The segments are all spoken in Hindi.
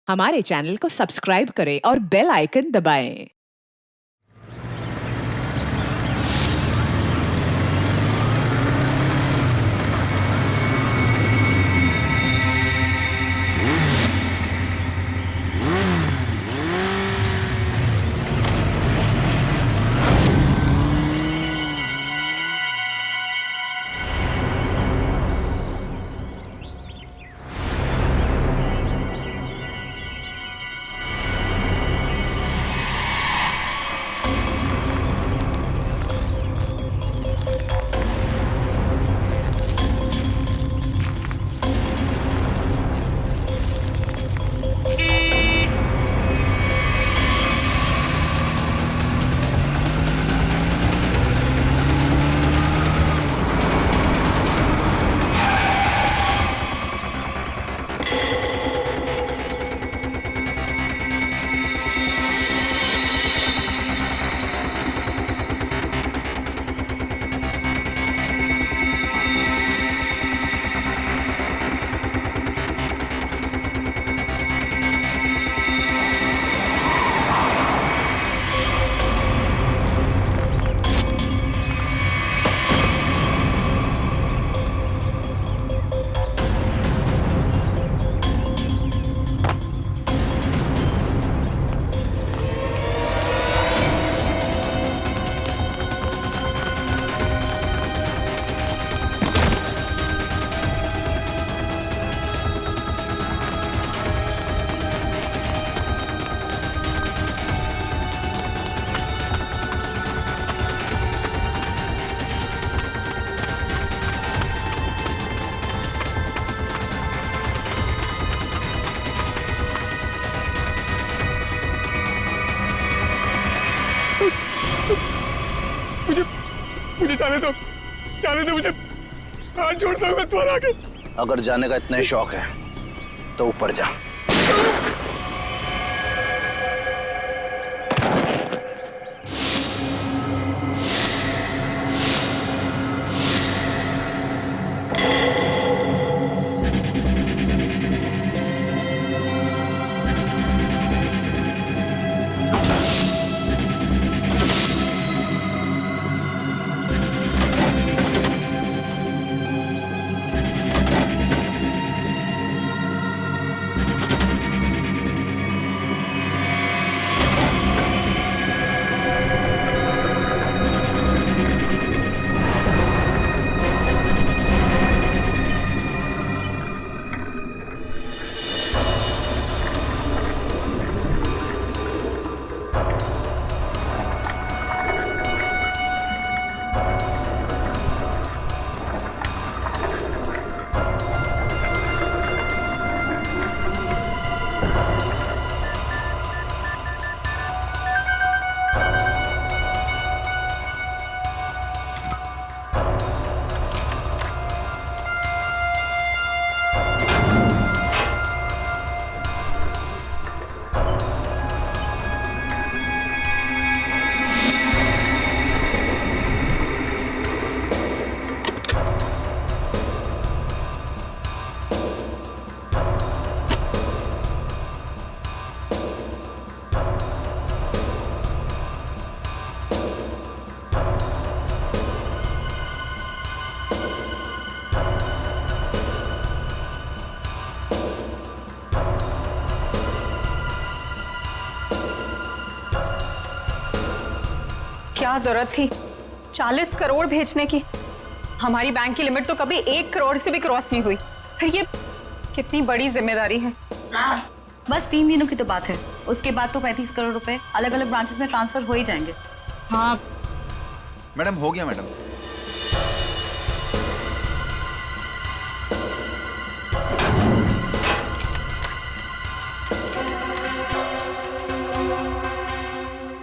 हमारे चैनल को सब्सक्राइब करें और बेल आइकन दबाएं। मुझे जाने दो मुझे, हाथ जोड़ता हूँ मैं तुम्हारे आगे। अगर जाने का इतना ही शौक है तो ऊपर जा। क्या जरूरत थी 40 करोड़ भेजने की? हमारी बैंक की लिमिट तो कभी 1 करोड़ से भी क्रॉस नहीं हुई। फिर ये कितनी बड़ी जिम्मेदारी है। बस 3 दिनों की तो बात है, उसके बाद तो 35 करोड़ रुपए अलग अलग ब्रांचेस में ट्रांसफर हो ही जाएंगे। हाँ मैडम हो गया मैडम।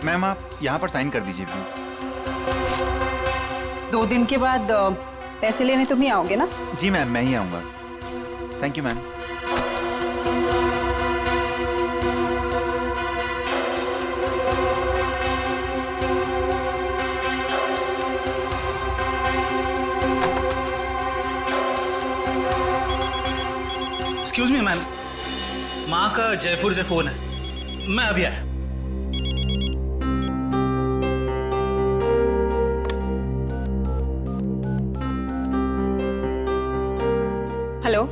मैम आप यहाँ पर साइन कर दीजिए प्लीज। 2 दिन के बाद पैसे लेने तुम ही आओगे ना? जी मैम मैं ही आऊँगा। Thank you ma'am. Excuse me ma'am, माँ का जयपुर से फोन है, मैं अभी आया। हेलो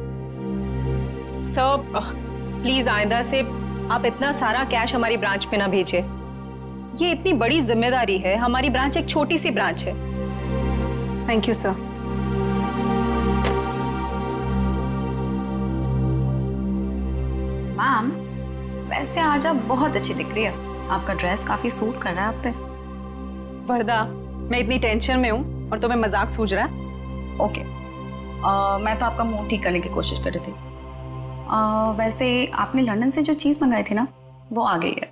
सर, प्लीज आइंदा से आप इतना सारा कैश हमारी ब्रांच पे ना भेजिए। ये इतनी बड़ी जिम्मेदारी है, हमारी ब्रांच एक छोटी सी ब्रांच है। Thank you sir. मैम, वैसे आज आप बहुत अच्छी दिख रही है। आपका ड्रेस काफी सूट कर रहा है आप पे। वरदा, मैं इतनी टेंशन में हूँ और तुम्हें मजाक सूझ रहा है? ओके, मैं तो आपका मूड ठीक करने की कोशिश कर रही थी। वैसे आपने लंदन से जो चीज मंगाई थी ना, वो आ गई है।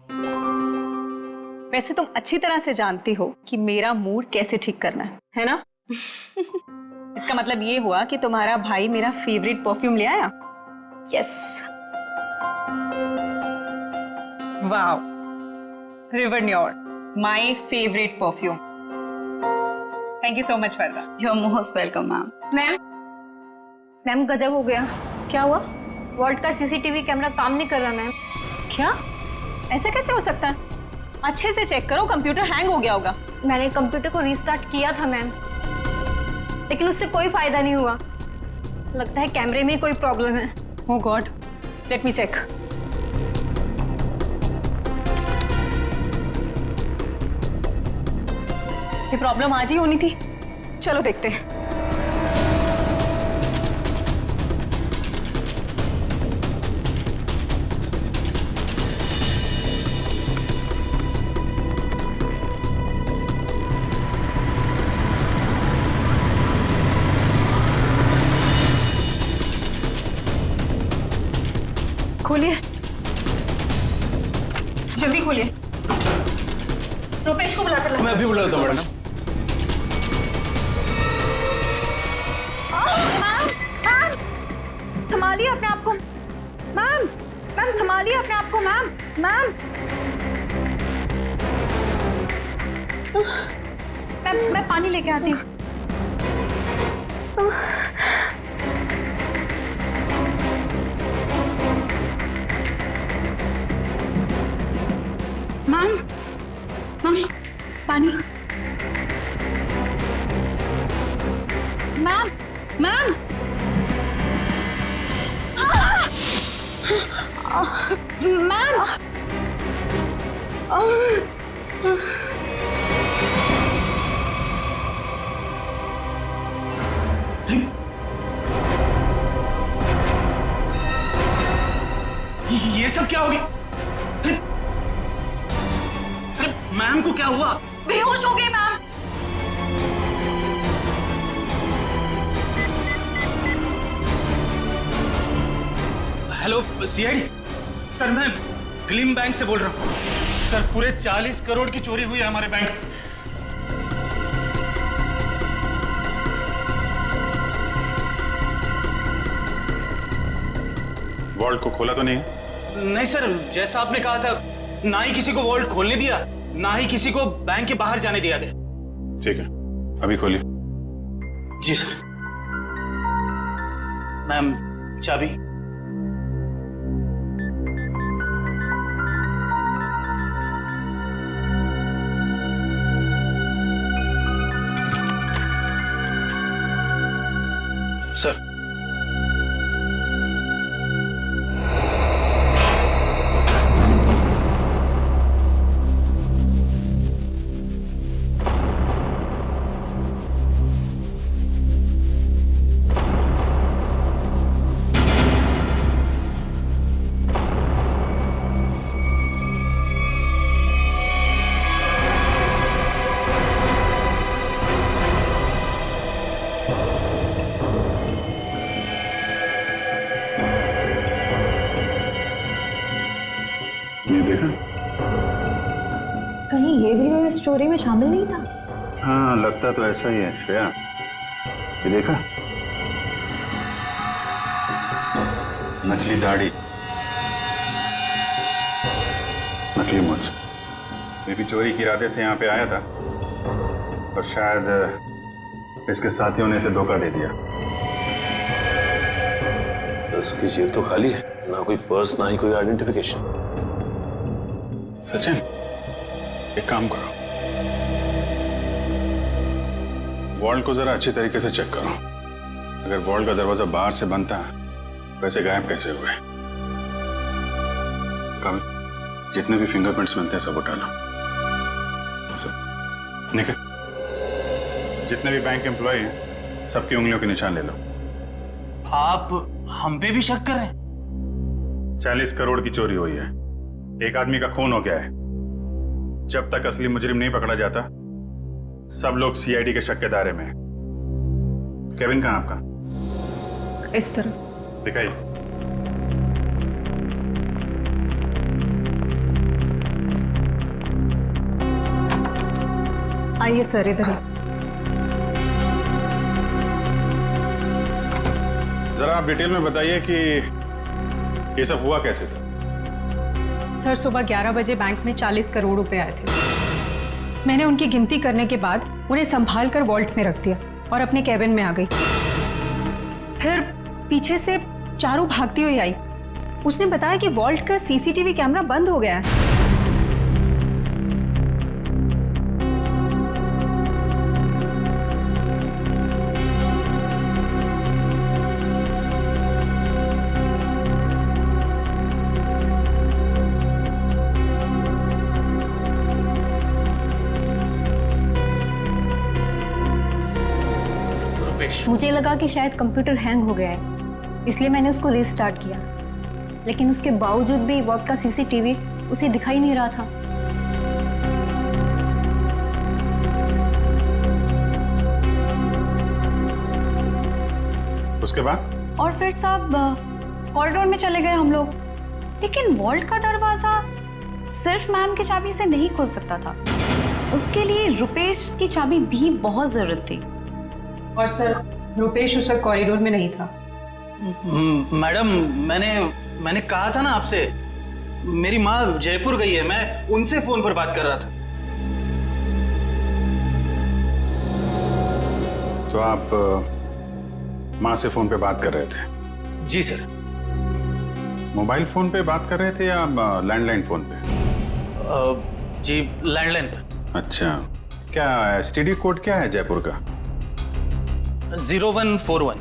वैसे तुम अच्छी तरह से जानती हो कि मेरा मूड कैसे ठीक करना है ना? इसका मतलब ये हुआ कि तुम्हारा भाई मेरा फेवरेट परफ्यूम ले आया? यस। वाओ, रिवर न्योर, my favourite perfume. Thank you so much Varda. You are most welcome ma'am. Ma'am गजब हो गया। क्या हुआ? वॉल्ट का सीसीटीवी कैमरा काम नहीं कर रहा मैम। क्या? ऐसा कैसे हो सकता है? अच्छे से चेक करो, कंप्यूटर हैंग हो गया होगा। मैंने कंप्यूटर को रीस्टार्ट किया था मैम, लेकिन उससे कोई फायदा नहीं हुआ। लगता है कैमरे में कोई प्रॉब्लम है। ओह गॉड, लेट मी चेक। ये प्रॉब्लम आज ही होनी थी। चलो देखते हैं। खोलिए, जल्दी खोलिए। रुपेश को बुलाकर लाओ। मैं अभी बुलाता हूँ मैडम। संभालिए अपने आप को मैम। मैम संभालिए अपने आप को मैम। मैम मैं पानी लेके आती हूँ। मैम, मैम पानी। मैम, मैम, मैम, ये सब क्या हो गया? अरे मैम को क्या हुआ? बेहोश हो गए मैम। हेलो सीआईडी सर, मैं ग्लिम बैंक से बोल रहा हूँ। सर पूरे 40 करोड़ की चोरी हुई है हमारे बैंक। वॉल्ट को खोला तो नहीं है? नहीं सर, जैसा आपने कहा था, ना ही किसी को वॉल्ट खोलने दिया, ना ही किसी को बैंक के बाहर जाने दिया गया। ठीक है, अभी खोलिए। जी सर। मैम चाबी। सर ये देखा? कहीं ये भी इस स्टोरी में शामिल नहीं था? हाँ, लगता तो ऐसा ही है श्रेया। ये देखा? नकली दाढ़ी, नकली मूंछ। ये भी चोरी के इरादे से यहाँ पे आया था, पर शायद इसके साथियों ने इसे धोखा दे दिया। उसकी जेब तो खाली है, ना कोई पर्स, ना ही कोई आइडेंटिफिकेशन। सचिन, एक काम करो, वॉल्ट को जरा अच्छी तरीके से चेक करो। अगर वॉल्ट का दरवाजा बाहर से बंद था, वैसे गायब कैसे हुए? कभी जितने भी फिंगरप्रिंट्स मिलते हैं सब उठा लो। सब निकल, जितने भी बैंक एम्प्लॉय हैं सबकी उंगलियों के निशान ले लो। आप हम पे भी शक कर रहे हैं? 40 करोड़ की चोरी हुई है, एक आदमी का खून हो गया है। जब तक असली मुजरिम नहीं पकड़ा जाता, सब लोग सीआईडी के शक के दायरे में हैं। केविन कहाँ आपका? इस तरह दिखाइए। आइए सर, इधर ही। जरा आप डिटेल में बताइए कि ये सब हुआ कैसे था? सर, सुबह 11 बजे बैंक में 40 करोड़ रुपए आए थे। मैंने उनकी गिनती करने के बाद उन्हें संभाल कर वॉल्ट में रख दिया और अपने कैबिन में आ गई। फिर पीछे से चारू भागती हुई आई। उसने बताया कि वॉल्ट का सीसीटीवी कैमरा बंद हो गया है। मुझे लगा कि शायद कंप्यूटर हैंग हो गया है, इसलिए मैंने उसको रीस्टार्ट किया, लेकिन उसके बावजूद भी वॉल्ट का सीसीटीवी उसे दिखाई नहीं रहा था। उसके बाद? और फिर सब कॉरिडोर में चले गए हम लोग, लेकिन वॉल्ट का दरवाजा सिर्फ मैम की चाबी से नहीं खुल सकता था, उसके लिए रुपेश की चाबी भी बहुत जरूरत थी। और सर, रुपेश उस वक्त कॉरिडोर में नहीं था। मैडम, मैंने कहा था ना आपसे, मेरी माँ जयपुर गई है, मैं उनसे फोन पर बात कर रहा था। तो आप माँ से फोन पे बात कर रहे थे? जी सर। मोबाइल फोन पे बात कर रहे थे या लैंडलाइन फोन पे? जी, लैंडलाइन पे। अच्छा, क्या एसटीडी कोड क्या है जयपुर का? 0141।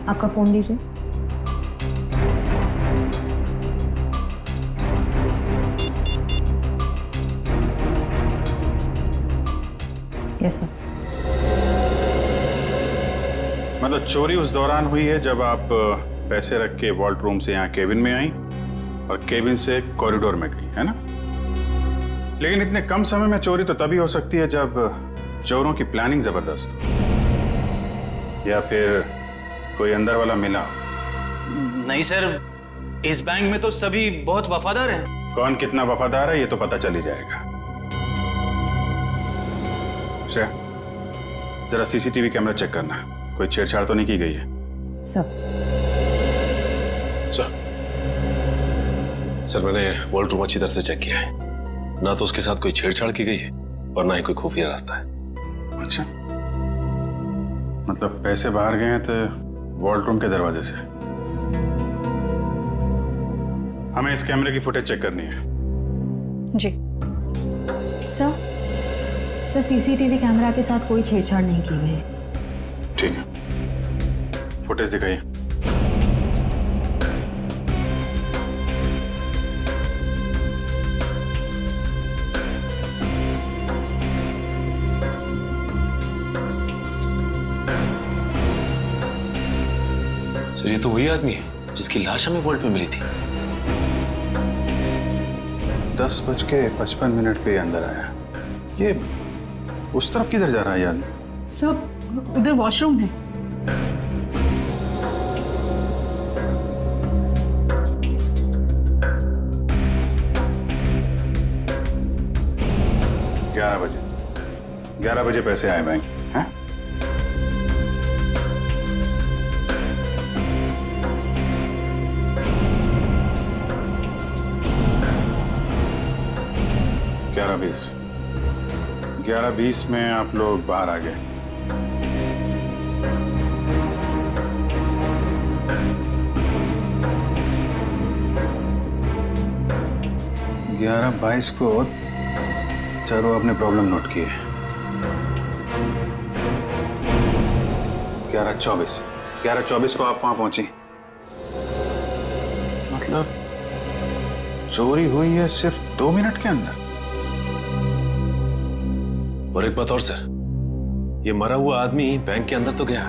आपका फोन दीजिए। Yes sir. मतलब चोरी उस दौरान हुई है जब आप पैसे रख के वॉल्ट रूम से यहाँ केबिन में आई और केबिन से कॉरिडोर में गई, है ना? लेकिन इतने कम समय में चोरी तो तभी हो सकती है जब चोरों की प्लानिंग जबरदस्त हो, या फिर कोई अंदर वाला मिला। नहीं सर, इस बैंक में तो सभी बहुत वफादार हैं। कौन कितना वफादार है ये तो पता चल ही जाएगा। श्रेया, जरा सीसीटीवी कैमरा चेक करना, कोई छेड़छाड़ तो नहीं की गई है? सर, मैंने वॉल्ट रूम अच्छी तरह से चेक किया है, ना तो उसके साथ कोई छेड़छाड़ की गई है और ना ही कोई खुफिया रास्ता है। अच्छा, मतलब पैसे बाहर गए हैं तो वॉल्ट रूम के दरवाजे से। हमें इस कैमरे की फुटेज चेक करनी है। जी सर, सीसीटीवी कैमरा के साथ कोई छेड़छाड़ नहीं की गई। ठीक है, फुटेज दिखाइए। सर, ये तो वही आदमी है जिसकी लाश हमें वॉल्ट में मिली थी। 10:55 पे अंदर आया। ये उस तरफ किधर जा रहा है यार? सब उधर वॉशरूम है। बजे 11 बजे पैसे आए बैंक, हैं? $11:20 11:20 में आप लोग बाहर आ गए। 11:22 को चारों अपने प्रॉब्लम नोट किए। 11:24 को आप वहां पहुंची। मतलब चोरी हुई है सिर्फ 2 मिनट के अंदर। और एक बात और सर, ये मरा हुआ आदमी बैंक के अंदर तो गया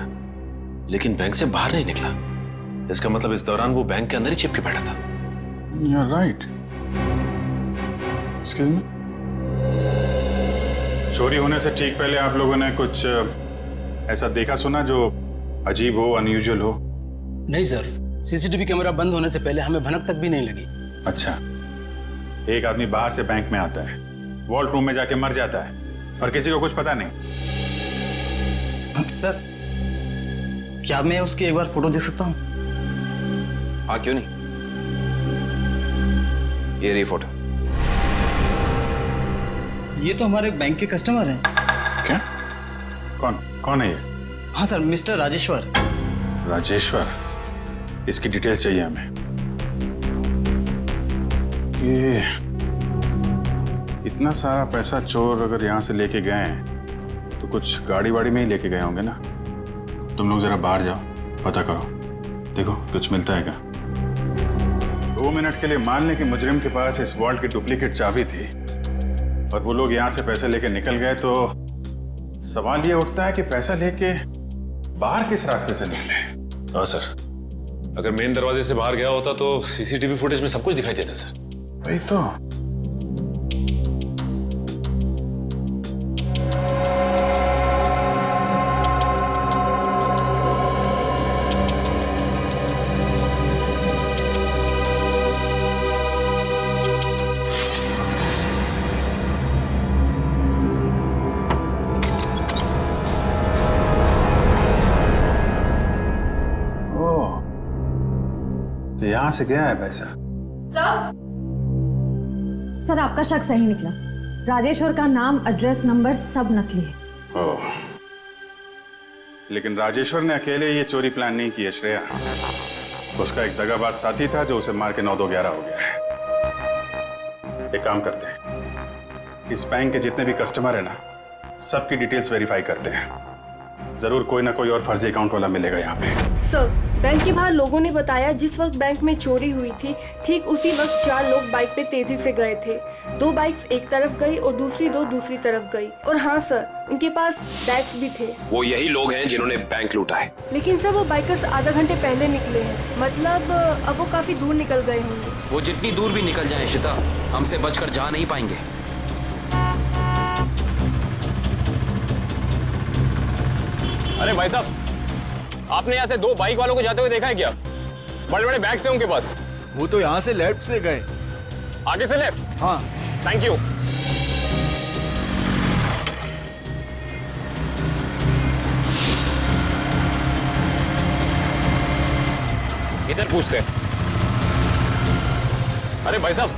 लेकिन बैंक से बाहर नहीं निकला। इसका मतलब इस दौरान वो बैंक के अंदर ही चिपके बैठा था। You're right. Excuse me? चोरी होने से ठीक पहले आप लोगों ने कुछ ऐसा देखा सुना जो अजीब हो, अनयूजुअल हो? नहीं सर, सीसीटीवी कैमरा बंद होने से पहले हमें भनक तक भी नहीं लगी। अच्छा, एक आदमी बाहर से बैंक में आता है, वॉल्ट रूम में जाके मर जाता है और किसी को कुछ पता नहीं। सर, क्या मैं उसकी एक बार फोटो देख सकता हूँ? हाँ, क्यों नहीं। ये रही फोटो। ये तो हमारे बैंक के कस्टमर हैं। क्या? कौन है ये? हाँ सर, मिस्टर राजेश्वर। राजेश्वर? इसकी डिटेल्स चाहिए हमें। ये इतना सारा पैसा चोर अगर यहाँ से लेके गए हैं तो कुछ गाड़ी वाड़ी में ही लेके गए होंगे ना। तुम लोग जरा बाहर जाओ, पता करो, देखो कुछ मिलता है क्या। 2 मिनट के लिए मान लें कि मुजरिम के पास इस वॉल्ट की डुप्लीकेट चाबी थी और वो लोग यहाँ से पैसे लेके निकल गए, तो सवाल ये उठता है कि पैसा लेके बाहर किस रास्ते से निकले। हाँ सर, अगर मेन दरवाजे से बाहर गया होता तो सीसीटीवी फुटेज में सब कुछ दिखाई देता सर। वही तो। यहाँ से गया है पैसा। सर आपका शक सही निकला। राजेश्वर का नाम, एड्रेस, नंबर सब नकली है। ओह, लेकिन राजेश्वर ने अकेले ये चोरी प्लान नहीं की है श्रेया। उसका एक दगाबाज साथी था जो उसे मार के 9-2-11 हो गया है। एक काम करते हैं, इस बैंक के जितने भी कस्टमर है ना, सबकी डिटेल्स वेरीफाई करते हैं। जरूर कोई ना कोई और फर्जी अकाउंट वाला मिलेगा यहाँ पे। सर, बैंक के बाहर लोगों ने बताया जिस वक्त बैंक में चोरी हुई थी ठीक उसी वक्त 4 लोग बाइक पे तेजी से गए थे। 2 बाइक्स एक तरफ गई और दूसरी 2 दूसरी तरफ गई। और हाँ सर, उनके पास बैग्स भी थे। वो यही लोग हैं जिन्होंने बैंक लूटा है। लेकिन सर वो बाइकर्स आधा घंटे पहले निकले हैं, मतलब अब वो काफी दूर निकल गए होंगे। वो जितनी दूर भी निकल जाए शिता, हमसे बचकर जा नहीं पाएंगे। अरे भाई साहब, आपने यहाँ से 2 बाइक वालों को जाते हुए देखा है क्या? बड़े बड़े बैग्स हैं उनके पास। वो तो यहाँ से लेफ्ट से गए। आगे से लेफ्ट? हाँ। Thank you. इधर पूछते हैं। अरे भाई साहब,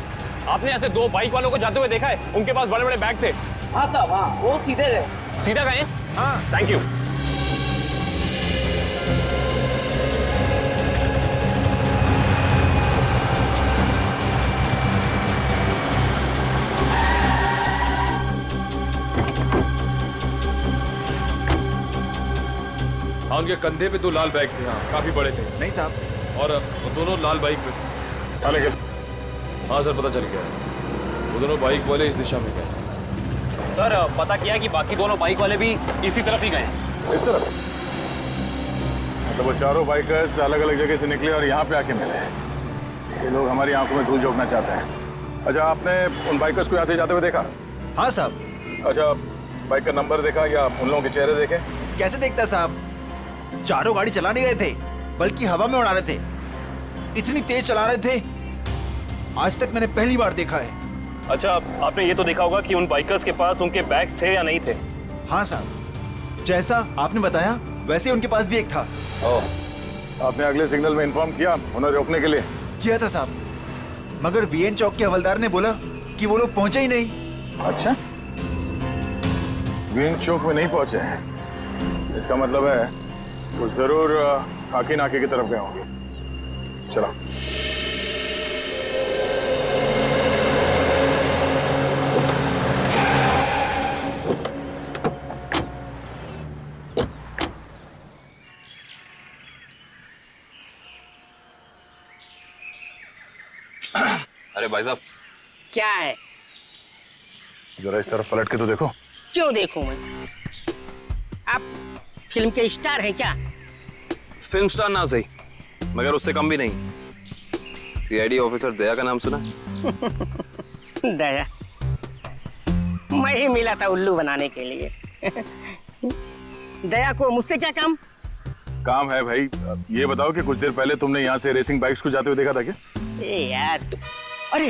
आपने यहाँ से 2 बाइक वालों को जाते हुए देखा है? उनके पास बड़े बड़े बैग थे। हाँ साहब, हाँ, वो सीधे गए। सीधा गए? हाँ। Thank you. हाँ, उनके कंधे पे 2 लाल बैग थे। हाँ, काफी बड़े थे। नहीं साहब। और वो दोनों लाल बाइक पे थे। हाँ, लेकिन हाँ सर, पता चल गया। वो दोनों बाइक वाले इस दिशा में गए। सर, पता किया कि बाकी दोनों बाइक वाले भी इसी तरफ ही गए हैं। इस तरफ? मतलब वो चारों बाइकर्स अलग अलग जगह से निकले और यहाँ पे आके मिले। ये लोग हमारी आंखों में धूल झोंकना चाहते हैं। अच्छा, आपने उन बाइकर्स को यहाँ से जाते हुए देखा? हाँ साहब। अच्छा, बाइक का नंबर देखा या उन लोगों के चेहरे देखे? कैसे देखता साहब, चारों गाड़ी चला नहीं रहे थे बल्कि हवा में उड़ा रहे थे। इतनी तेज चला रहे थे, आज तक मैंने पहली बार देखा है। अच्छा, आपने ये तो देखा होगा कि उन बाइकर्स के पास उनके बैग्स थे या नहीं थे? हाँ साहब, जैसा आपने बताया वैसे उनके पास भी एक था। ओह, आपने अगले सिग्नल में इन्फॉर्म किया उन्हें रोकने के लिए? किया था साहब, मगर वीएन चौक के हवलदार ने बोला कि वो लोग पहुंचे ही नहीं। अच्छा, वीएन चौक में नहीं पहुंचे हैं, इसका मतलब है वो जरूर खाकी नाके की तरफ गए होंगे। चलो। अरे भाई साहब, क्या है? जरा इस तरफ पलट के तो देखो। क्यों देखूं मैं? आप फिल्म के स्टार हैं क्या? फिल्म स्टार ना सही, मगर उससे कम भी नहीं। सीआईडी ऑफिसर दया का नाम सुना? दया? मैं ही मिला था उल्लू बनाने के लिए। दया को मुझसे क्या काम? काम है भाई। ये बताओ कि कुछ देर पहले तुमने यहाँ से रेसिंग बाइक्स को जाते हुए देखा था क्या? ए यार अरे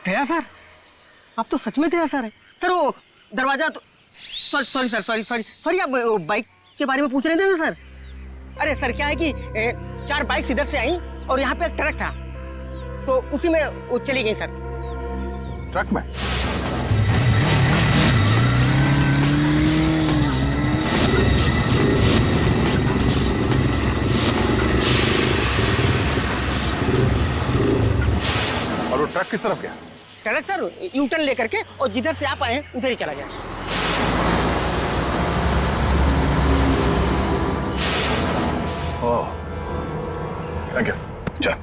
दया सर, आप तो सच में दया सर है। सर वो दरवाजा तो सॉरी सर, सॉरी आप बाइक के बारे में पूछ रहे थे ना सर? अरे सर क्या है कि 4 बाइक्स इधर से आई और यहाँ पे एक ट्रक था, तो उसी में वो चली गई सर। ट्रक में? और वो ट्रक किस तरफ गया? ट्रक सर यू टर्न लेकर के और जिधर से आप आए उधर ही चला गया। ओह, थैंक यू। चल।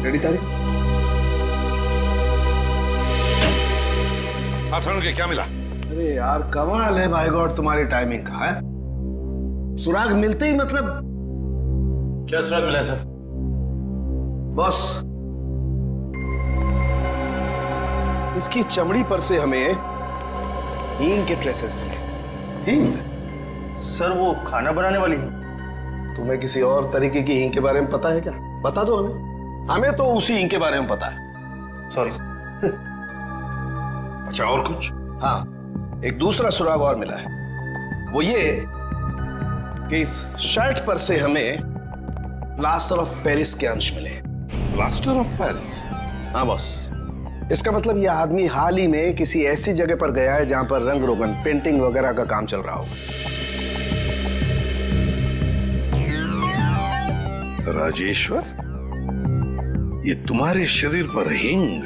रेडी तारीख? हाँ सर, के क्या मिला? अरे यार कमाल है भाई गॉड तुम्हारी टाइमिंग का है। सुराग मिलते ही मतलब। क्या सुराग मिला है सर? बॉस, इसकी चमड़ी पर से हमें हींग के ट्रेसेस मिले। हींग? सर वो खाना बनाने वाली हींग। तुम्हें किसी और तरीके की हींग के बारे में पता है क्या? बता दो हमें। हमें तो उसी हींग के बारे में पता है। सॉरी। अच्छा और कुछ? हाँ, एक दूसरा सुराग और मिला है। वो ये कि इस शर्ट पर से हमें प्लास्टर ऑफ पेरिस के अंश मिले। Plaster of Paris? हाँ बॉस, इसका मतलब यह आदमी हाल ही में किसी ऐसी जगह पर गया है जहां पर रंग रोगन, पेंटिंग वगैरह का काम चल रहा होगा। राजेश्वर, ये तुम्हारे शरीर पर हिंग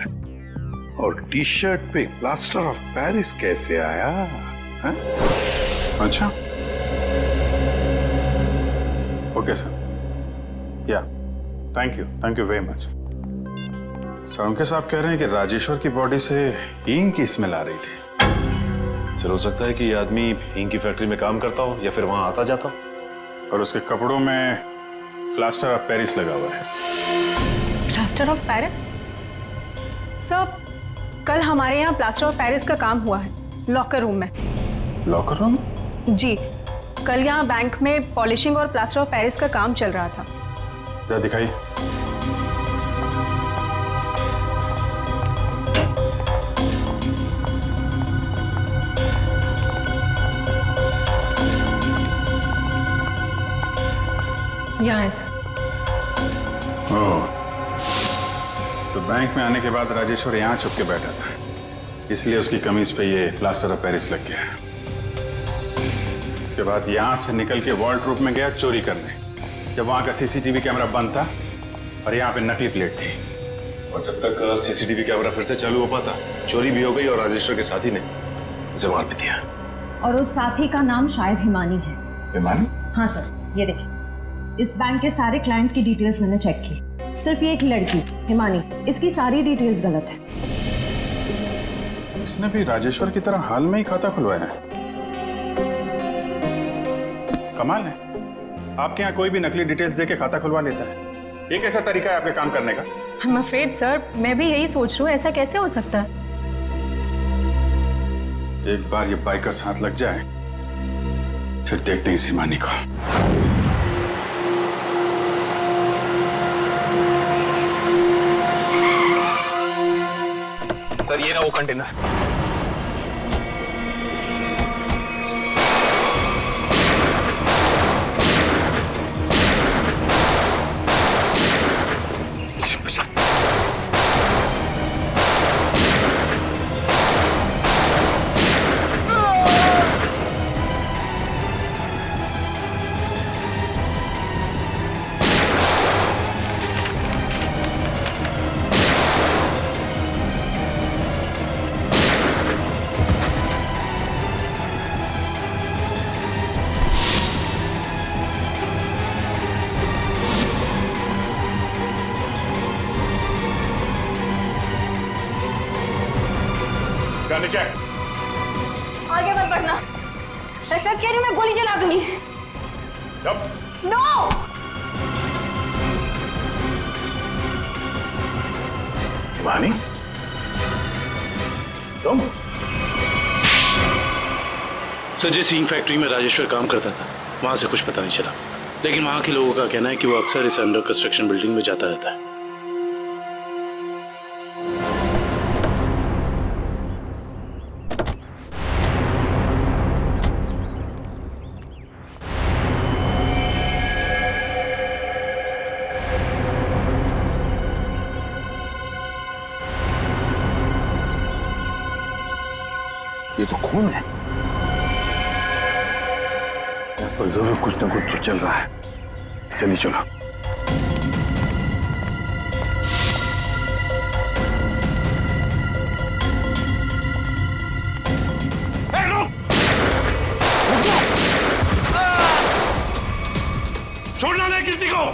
और टी शर्ट पे प्लास्टर ऑफ पेरिस कैसे आया? है? अच्छा, ओके सर। या thank you very much. Sir साहब कह रहे हैं कि राजेश्वर की बॉडी से हींग की स्मेल आ रही थी। सर हो सकता है कि ये आदमी हींग की फैक्ट्री में काम करता हो या फिर वहां आता जाता हो। और उसके कपड़ों में प्लास्टर ऑफ पेरिस लगा हुआ है। Plaster of Paris? सर कल हमारे यहाँ प्लास्टर ऑफ पेरिस का काम हुआ है लॉकर रूम में। Locker room? जी, कल यहाँ बैंक में पॉलिशिंग और प्लास्टर ऑफ पेरिस का काम चल रहा था। जरा दिखाइए। यहाँ है सर। तो बैंक में आने के बाद राजेश्वर यहाँ छुप के बैठा था, इसलिए उसकी कमीज पे ये प्लास्टर ऑफ पेरिस लग गया। उसके बाद यहाँ से निकल के वॉल्ट रूम में गया चोरी करने, जब वहाँ का सीसीटीवी कैमरा बंद था और यहाँ पे नकली प्लेट थी। और जब तक सीसीटीवी कैमरा फिर से चालू हो पाता, चोरी भी हो गई और राजेश्वर के साथी ने उसे मार भी दिया। और उस साथी का नाम शायद हिमानी है। हिमानी? हाँ सर, ये देखिए, इस बैंक के सारे क्लाइंट्स की डिटेल्स मैंने चेक की। सिर्फ ये एक लड़की हिमानी, इसकी सारी डिटेल्स गलत है। इसने भी राजेश्वर की तरह हाल में ही खाता खुलवाया है। कमाल है, आपके यहाँ कोई भी नकली डिटेल्स देके खाता खुलवा लेता है। ये कैसा तरीका है आपके काम करने का? I'm afraid सर, मैं भी यही सोच रही हूँ, ऐसा कैसे हो सकता है? एक बार ये बाइकर्स हाथ लग जाए, फिर देखते हैं इस हिमानी को। सर ये ना वो कंटेनर। नीचे। आगे मत बढ़ना, मैं सच कह रही हूँ, मैं गोली चला दूंगी। नो। हिमानी, तुम? सर, जिस इंक फैक्ट्री में राजेश्वर काम करता था वहां से कुछ पता नहीं चला, लेकिन वहां के लोगों का कहना है कि वो अक्सर इस अंडर कंस्ट्रक्शन बिल्डिंग में जाता रहता है। ये तो खून है। यहाँ पर जरूर कुछ ना कुछ तो चल रहा है। चलिए चलो। छोड़ना नहीं किसी को।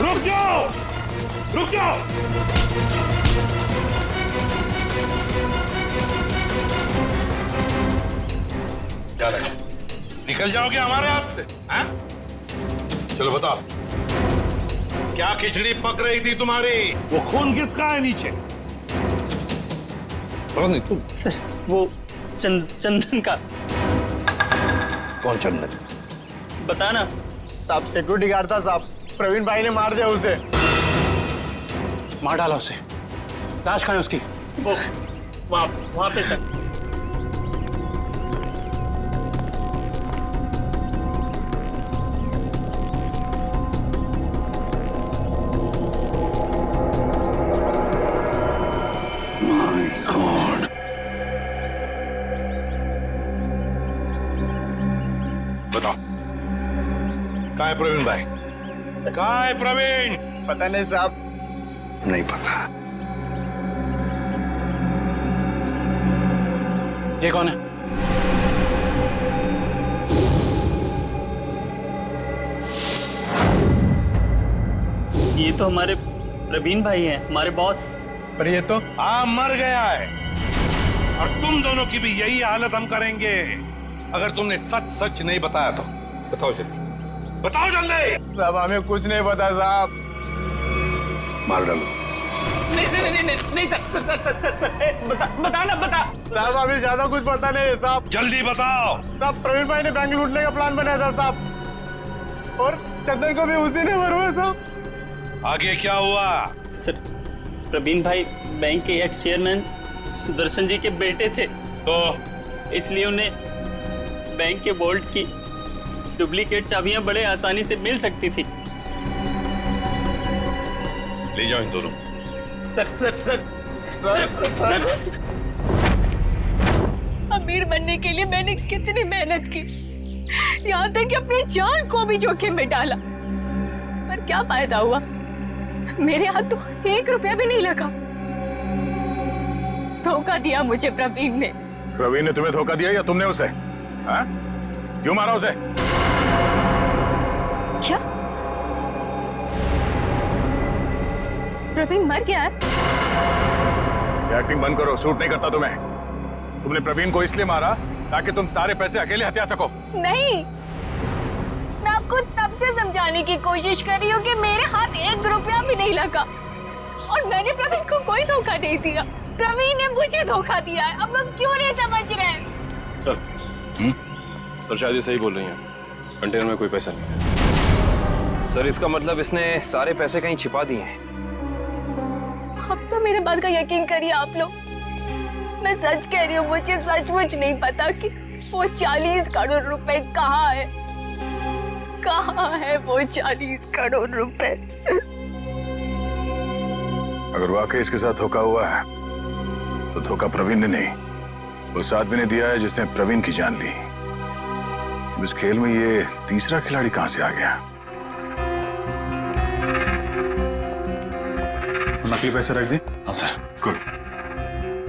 रुक जाओ, रुक जाओ। क्या रहा? निकल जाओगे हमारे हाथ से? हाँ? चलो बताओ, क्या खिचड़ी पक रही थी तुम्हारी? वो खून किसका है नीचे? तो नहीं तुम? सर, वो चंदन का। कौन चंदन? बताना। साहब, सिक्योरिटी गार्ड था साहब, प्रवीण भाई ने मार दिया उसे। मार डाला उसे? लाश कहाँ है उसकी? वहां पे सर। बताओ, कहाँ है प्रवीण भाई? कहाँ है प्रवीण? पता नहीं साहब। नहीं पता। ये कौन है? ये तो हमारे प्रवीण भाई हैं, हमारे बॉस। पर ये तो मर गया है। और तुम दोनों की भी यही हालत हम करेंगे अगर तुमने सच सच नहीं बताया तो। बताओ जल्दी, बताओ जल्दी। साहब, हमें कुछ नहीं पता साहब। मार डालो। नहीं बता साहब, हमें ज्यादा कुछ पता नहीं है साहब। जल्दी बताओ। साहब, प्रवीण भाई ने बैंक लूटने का प्लान बनाया था साहब, और चंदन को भी उसी ने मरवाया साहब। आगे क्या हुआ? सर, प्रवीण भाई बैंक के एक्स चेयरमैन सुदर्शन जी के बेटे थे, तो इसलिए उन्हें बैंक के वॉल्ट की डुप्लीकेट चाबियां बड़े आसानी से मिल सकती थी। ले जाओ इन दोनों। सर। अमीर बनने के लिए मैंने कितनी मेहनत की, यहाँ तक कि अपनी जान को भी जोखिम में डाला, पर क्या फायदा हुआ? मेरे हाथ तो 1 रुपया भी नहीं लगा। धोखा दिया मुझे प्रवीण ने। प्रवीण ने तुम्हें धोखा दिया या तुमने उसे? हाँ? क्यों मारा उसे? क्या प्रवीण मर गया है? एक्टिंग बंद करो, सूट नहीं करता तुम्हें। तुमने प्रवीण को इसलिए मारा ताकि तुम सारे पैसे अकेले हथिया सको। नहीं, मैं आपको तब से समझाने की कोशिश कर रही हूँ कि मेरे हाथ 1 रुपया भी नहीं लगा और मैंने प्रवीण को कोई धोखा नहीं दिया। प्रवीण ने मुझे धोखा दिया है। अब लोग क्यों नहीं समझ रहे हैं? सर, शायद ये सही बोल रही हैं। कंटेनर में कोई पैसा नहीं है। सर, इसका मतलब इसने सारे पैसे कहीं छिपा दिए हैं। अब तो मेरे बात का यकीन करिए आप लोग, मैं सच कह रही हूँ, मुझे सचमुच नहीं पता कि वो 40 करोड़ रुपए कहाँ है। कहाँ है वो 40 करोड़ रुपए? अगर वाकई इसके साथ धोखा हुआ है तो धोखा प्रवीण ने नहीं, उस आदमी ने दिया है जिसने प्रवीण की जान ली। अब इस खेल में ये तीसरा खिलाड़ी कहां से आ गया? नकली पैसे रख दी? हाँ सर। गुड।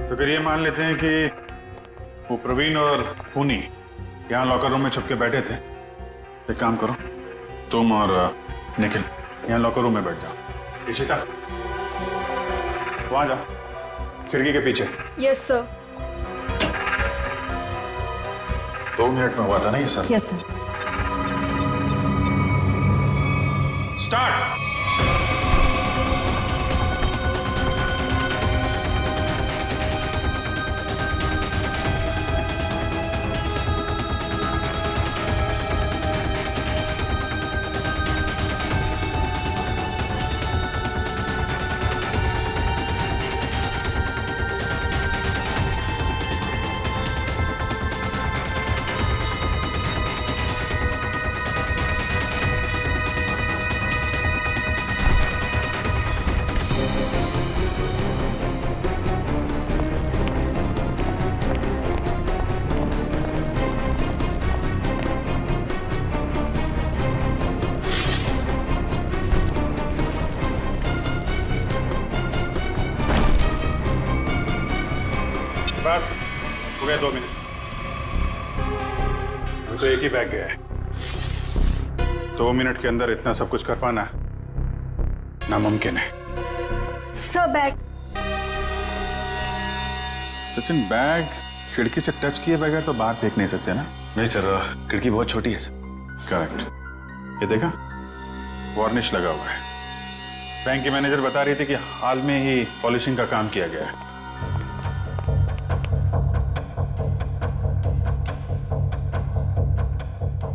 तो फिर ये मान लेते हैं कि वो प्रवीण और पुनी यहाँ लॉकर रूम में छुप के बैठे थे। एक काम करो, तुम और निखिल यहाँ लॉकर रूम में बैठ जाओ। इशिता वहां जाओ, खिड़की के पीछे। Yes sir. 2 मिनट में हुआ था ना ये सब? Yes sir. स्टार्ट। बस हो गया 2 मिनट। अभी तो एक ही बैग गया है। 2 मिनट के अंदर इतना सब कुछ कर पाना नामुमकिन है। Sir bag. सचिन, बैग खिड़की से टच किए बगैर तो बाहर फेंक नहीं सकते ना? नहीं सर, खिड़की बहुत छोटी है सर। करेक्ट। ये देखा, वार्निश लगा हुआ है। बैंक की मैनेजर बता रही थी कि हाल में ही पॉलिशिंग का काम किया गया है।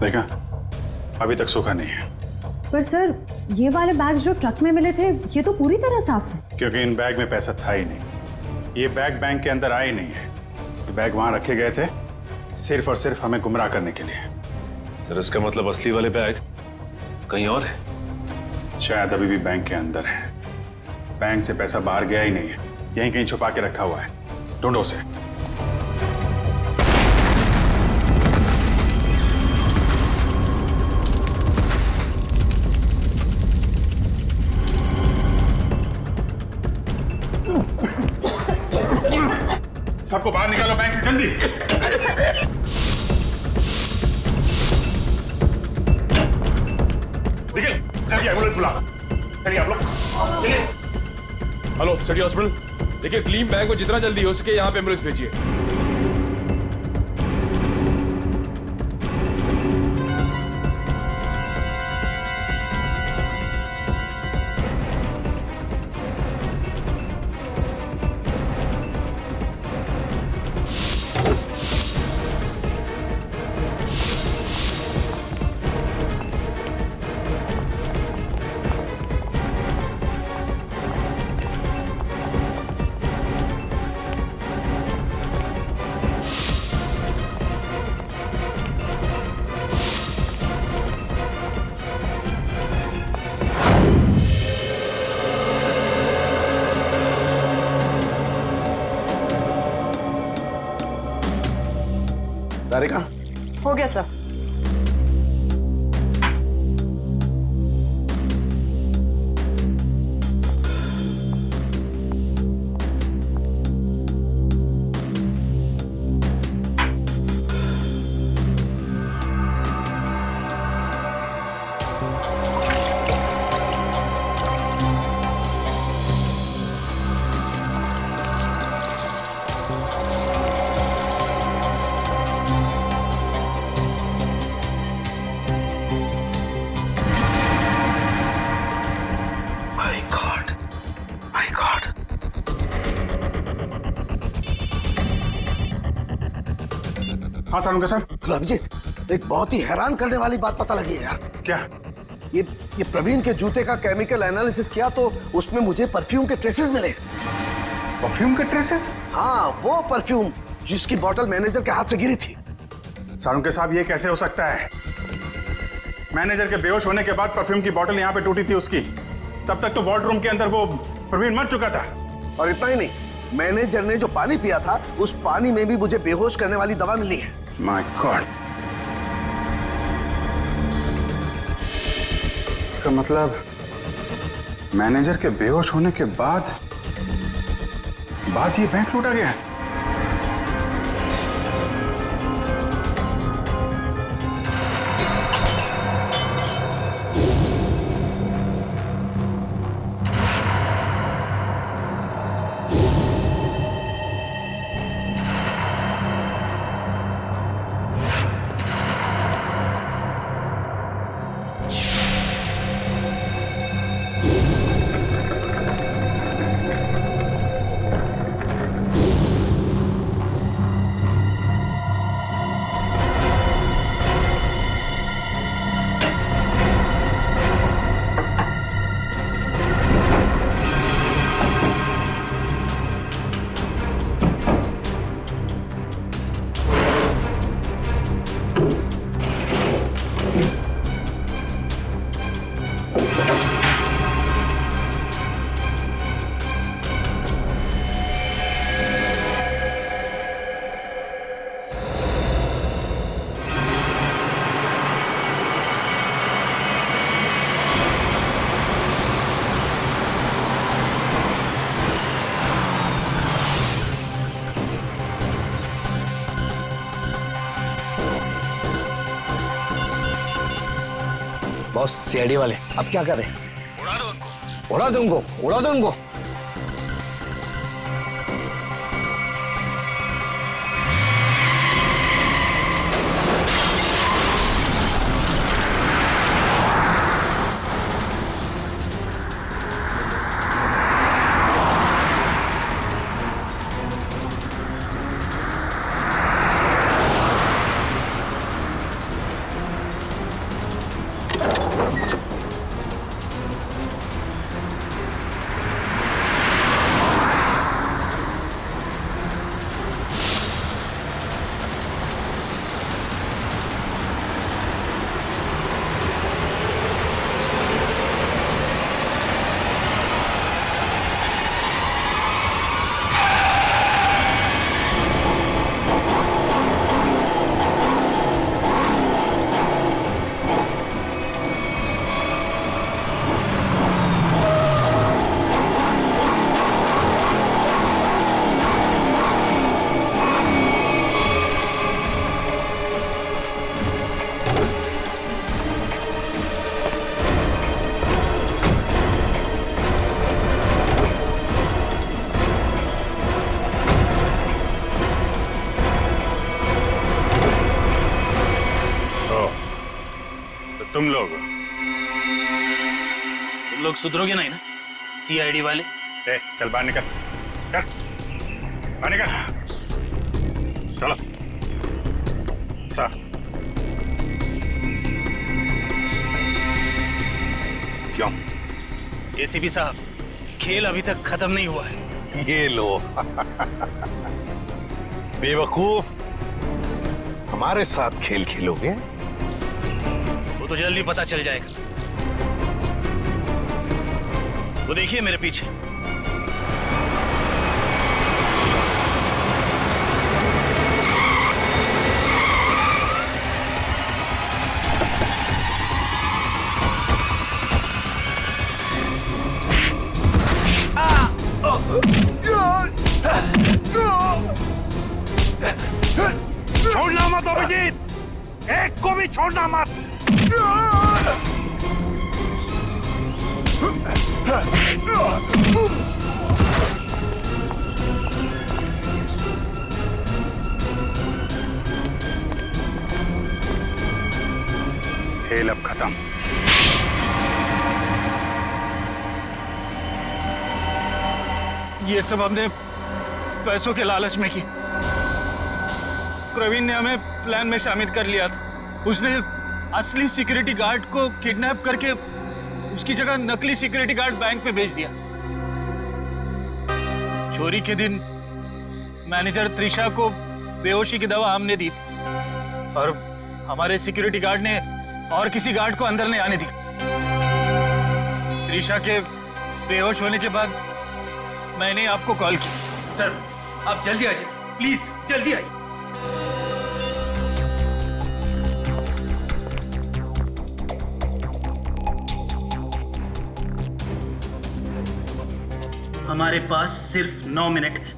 देखा, अभी तक सूखा नहीं है। पर सर, ये वाले बैग्स जो ट्रक में मिले थे ये तो पूरी तरह साफ है। क्योंकि इन बैग में पैसा था ही नहीं। ये बैग बैंक के अंदर आए नहीं है। ये बैग वहां रखे गए थे सिर्फ और सिर्फ हमें गुमराह करने के लिए। सर इसका मतलब असली वाले बैग कहीं और है? शायद अभी भी बैंक के अंदर है। बैंक से पैसा बाहर गया ही नहीं है, यहीं कहीं छुपा के रखा हुआ है। ढूंढो उसे। सबको बाहर निकालो बैंक से, जल्दी। निखिल, जल्दी एम्बुलेंस बुला। चलिए आप लोग, चलिए। हेलो सिटी हॉस्पिटल, देखिए क्लीन बैंक को जितना जल्दी हो सके यहाँ पे एम्बुलेंस भेजिए। सारिका, हो गया सर। हाँ सारुंगा साहब। हेलो अभिजीत, एक बहुत ही हैरान करने वाली बात पता लगी है यार। क्या? ये प्रवीण के जूते का केमिकल एनालिसिस किया तो उसमें मुझे परफ्यूम के ट्रेसेस मिले। परफ्यूम के ट्रेसेस? हाँ, वो परफ्यूम जिसकी बोतल मैनेजर के हाथ से गिरी थी। सारुंगा साहब, ये कैसे हो सकता है? मैनेजर के बेहोश होने के बाद परफ्यूम की बोतल यहाँ पे टूटी थी उसकी। तब तक तो वॉर्ड रूम के अंदर वो प्रवीण मर चुका था। और इतना ही नहीं, मैनेजर ने जो पानी पिया था उस पानी में भी मुझे बेहोश करने वाली दवा मिली है। My God. इसका मतलब मैनेजर के बेहोश होने के बाद ये बैंक लूटा गया है। बॉस सीआईडी वाले अब क्या करें? उड़ा दो उनको। उड़ा दो उनको, उड़ा दो उनको। तुम लोग सुधरोगे नहीं ना सीआईडी वाले? चल बाहर निकल, चल बाहर निकल, चलो सर। क्यों? एसीपी साहब, खेल अभी तक खत्म नहीं हुआ है। ये लो बेवकूफ, हमारे साथ खेल खेलोगे? वो तो जल्दी पता चल जाएगा। वो देखिए मेरे पीछे। छोड़ना मत अभिजीत, एक को भी छोड़ना मत। खेल अब खत्म। ये सब हमने पैसों के लालच में की। प्रवीण ने हमें प्लान में शामिल कर लिया था। उसने असली सिक्योरिटी गार्ड को किडनैप करके उसकी जगह नकली सिक्योरिटी गार्ड बैंक में भेज दिया। चोरी के दिन मैनेजर त्रिशा को बेहोशी की दवा हमने दी थी और हमारे सिक्योरिटी गार्ड ने और किसी गार्ड को अंदर नहीं आने दी। त्रिशा के बेहोश होने के बाद मैंने आपको कॉल की। सर आप जल्दी आ जाइए, प्लीज जल्दी आइए। हमारे पास सिर्फ 9 मिनट है।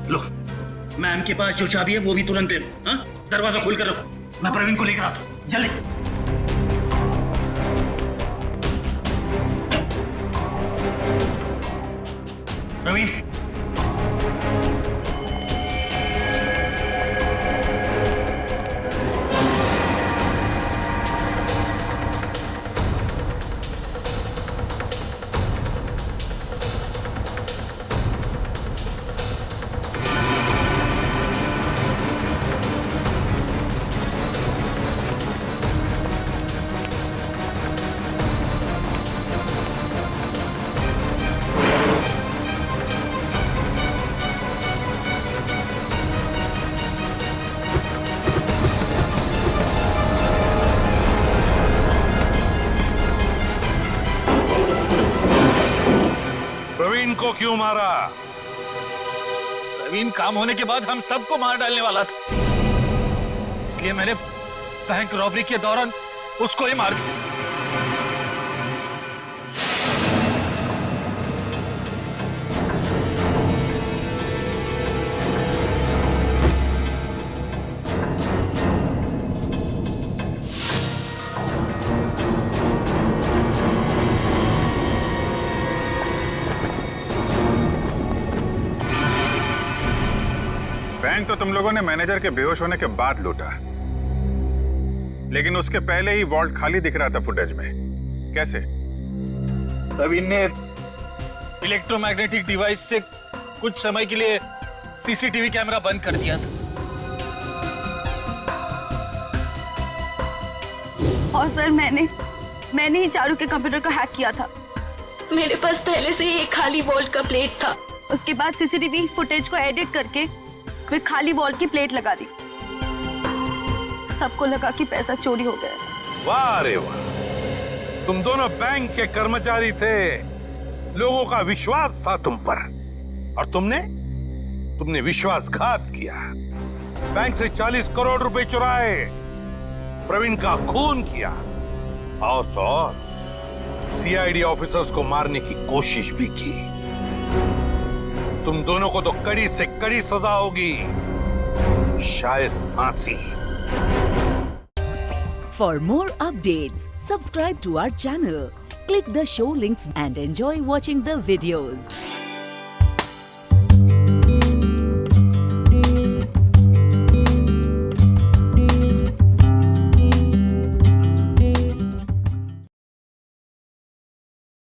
लो, मैम के पास जो चाबी है वो भी तुरंत दे दो। हाँ? दरवाजा खोल कर रखो, मैं प्रवीण को लेकर आता हूँ, जल्दी। प्रवीण, प्रवीण को क्यों मारा? प्रवीण काम होने के बाद हम सबको मार डालने वाला था, इसलिए मैंने बैंक रॉबरी के दौरान उसको ही मार दिया। बैंक तो तुम लोगों ने मैनेजर के बेहोश होने के बाद लूटा, लेकिन उसके पहले ही वॉल्ट खाली दिख रहा था फुटेज में। कैसे? प्रवीण ने इलेक्ट्रोमैग्नेटिक डिवाइस से कुछ समय के लिए सीसीटीवी कैमरा बंद कर दिया था। और सर मैंने ही चारू के कंप्यूटर को हैक किया था। मेरे पास पहले से ही एक खाली वॉल्ट का प्लेट था। उसके बाद सीसीटीवी फुटेज को एडिट करके फिर खाली वॉल्ट की प्लेट लगा दी। सबको लगा कि पैसा चोरी हो गया। वाह रे वाह, तुम दोनों बैंक के कर्मचारी थे, लोगों का विश्वास था तुम पर, और तुमने विश्वासघात किया। बैंक से 40 करोड़ रुपए चुराए, प्रवीण का खून किया, और सीआईडी ऑफिसर्स को मारने की कोशिश भी की। तुम दोनों को तो कड़ी से कड़ी सजा होगी, शायद फांसी। For more updates, subscribe to our channel, click the show links and enjoy watching the videos.